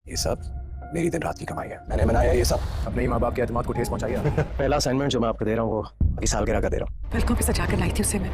ये सब मेरी दिन रात की कमाई है। मैंने बनाया ये सब। अपने ही माँ बाप के एतमाद को ठेस पहुंचाई है। पहला असाइनमेंट जो मैं आपको दे रहा हूँ वो इस सालगिरह का दे रहा हूँ। पलकों पे सजा कर लाई थी उसे मैं।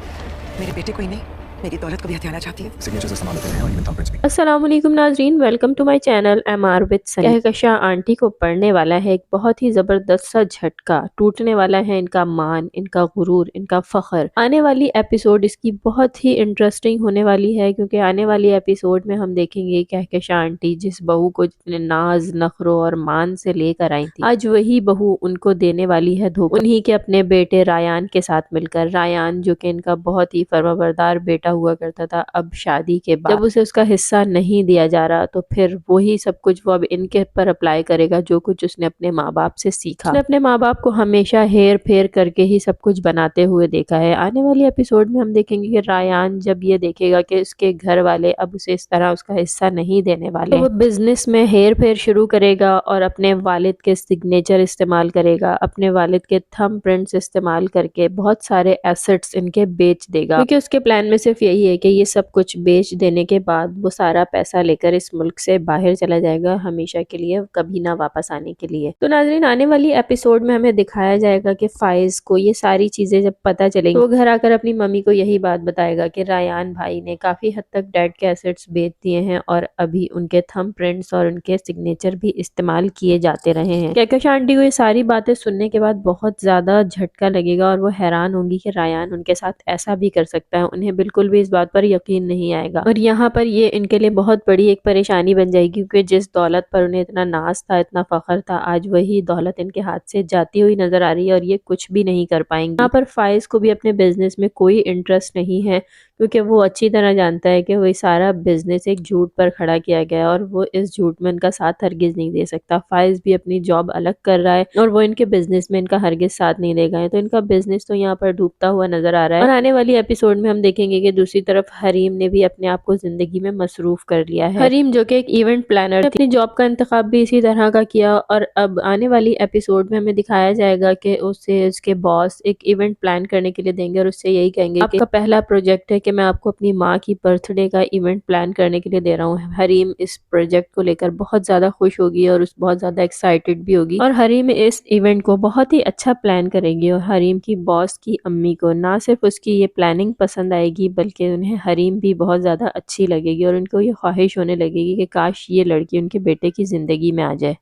मेरे बेटे को ही नहीं, मेरी दौलत को भी हथियाना चाहती है। सिग्नेचर से इस्तेमाल होते हैं और इवन थंबप्रिंट्स भी। अस्सलाम वालेकुम नाजरीन, welcome to my channel MR with Sunny. Kahkasha aunty को पड़ने वाला है एक बहुत ही ज़बरदस्त सा झटका। टूटने वाला है इनका मान, इनका गुरूर, इनका फ़ख्र। आने वाली एपिसोड इसकी बहुत ही इंटरेस्टिंग होने वाली है, क्योंकि आने वाली एपिसोड में हम देखेंगे कहकशा आंटी जिस बहू को जितने नाज नखरों और मान से लेकर आई थी, आज वही बहू उनको देने वाली है धोखा। उन्हीं के अपने बेटे रायान के साथ मिलकर। रायान जो कि इनका बहुत ही फर्माबरदार बेटा हुआ करता था, अब शादी के बाद जब उसे उसका हिस्सा नहीं दिया जा रहा, तो फिर वही सब कुछ वो अब इनके पर अप्लाई करेगा, जो कुछ उसने अपने माँ बाप से सीखा। उसने अपने माँ बाप को हमेशा हेर फेर करके ही सब कुछ बनाते हुए देखा है। आने वाली एपिसोड में हम देखेंगे कि रायान जब ये देखेगा कि उसके घर वाले अब उसे इस तरह उसका हिस्सा नहीं देने वाले, तो वो बिजनेस में हेर फेर शुरू करेगा और अपने वालिद के सिग्नेचर इस्तेमाल करेगा, अपने वालिद के थंब प्रिंट्स इस्तेमाल करके बहुत सारे एसेट्स इनके बेच देगा, क्योंकि उसके प्लान में सिर्फ यही है कि ये सब कुछ बेच देने के बाद वो सारा पैसा लेकर इस मुल्क से बाहर चला जाएगा हमेशा के लिए, कभी ना वापस आने के लिए। तो नाज़रीन, आने वाली एपिसोड में हमें दिखाया जाएगा कि फाइज को ये सारी चीजें जब पता चलेगी, तो वो घर आकर अपनी मम्मी को यही बात बताएगा कि रायान भाई ने काफी हद तक डैड के एसेट्स बेच दिए हैं और अभी उनके थंब प्रिंट्स और उनके सिग्नेचर भी इस्तेमाल किए जाते रहे हैं। कहकशा आंटी को ये सारी बातें सुनने के बाद बहुत ज्यादा झटका लगेगा और वो हैरान होंगी कि रायान उनके साथ ऐसा भी कर सकता है। उन्हें बिल्कुल भी इस बात पर यकीन नहीं आएगा और यहाँ पर ये इनके लिए बहुत बड़ी एक परेशानी बन जाएगी, क्योंकि जिस दौलत पर उन्हें इतना नाज था, इतना फख्र था, आज वही दौलत इनके हाथ से जाती हुई नजर आ रही है और ये कुछ भी नहीं कर पाएंगे। यहाँ पर फाइज को भी अपने बिजनेस में कोई इंटरेस्ट नहीं है, क्योंकि वो अच्छी तरह जानता है कि वही सारा बिजनेस एक झूठ पर खड़ा किया गया है और वो इस झूठ में इनका साथ हरगिज नहीं दे सकता। फाइज भी अपनी जॉब अलग कर रहा है और वो इनके बिजनेस में इनका हरगिज साथ नहीं देगा, तो इनका बिजनेस तो यहाँ पर डूबता हुआ नजर आ रहा है। और आने वाली एपिसोड में हम देखेंगे कि दूसरी तरफ हरीम ने भी अपने आप को जिंदगी में मसरूफ कर लिया है। हरीम जो कि एक इवेंट प्लानर थी, अपनी जॉब का इंतखाब भी इसी तरह का किया और अब आने वाली एपिसोड में हमें दिखाया जाएगा कि उसे उसके बॉस एक इवेंट प्लान करने के लिए देंगे और उससे यही कहेंगे कि आपका पहला प्रोजेक्ट है कि मैं आपको अपनी माँ की बर्थडे का इवेंट प्लान करने के लिए दे रहा हूँ। हरीम इस प्रोजेक्ट को लेकर बहुत ज्यादा खुश होगी और उस बहुत ज्यादा एक्साइटेड भी होगी और हरीम इस इवेंट को बहुत ही अच्छा प्लान करेगी और हरीम की बॉस की अम्मी को ना सिर्फ उसकी ये प्लानिंग पसंद आएगी, बल्कि उन्हें हरीम भी बहुत ज्यादा अच्छी लगेगी और उनको ये ख्वाहिश होने लगेगी कि काश ये लड़की उनके बेटे की जिंदगी में आ जाए।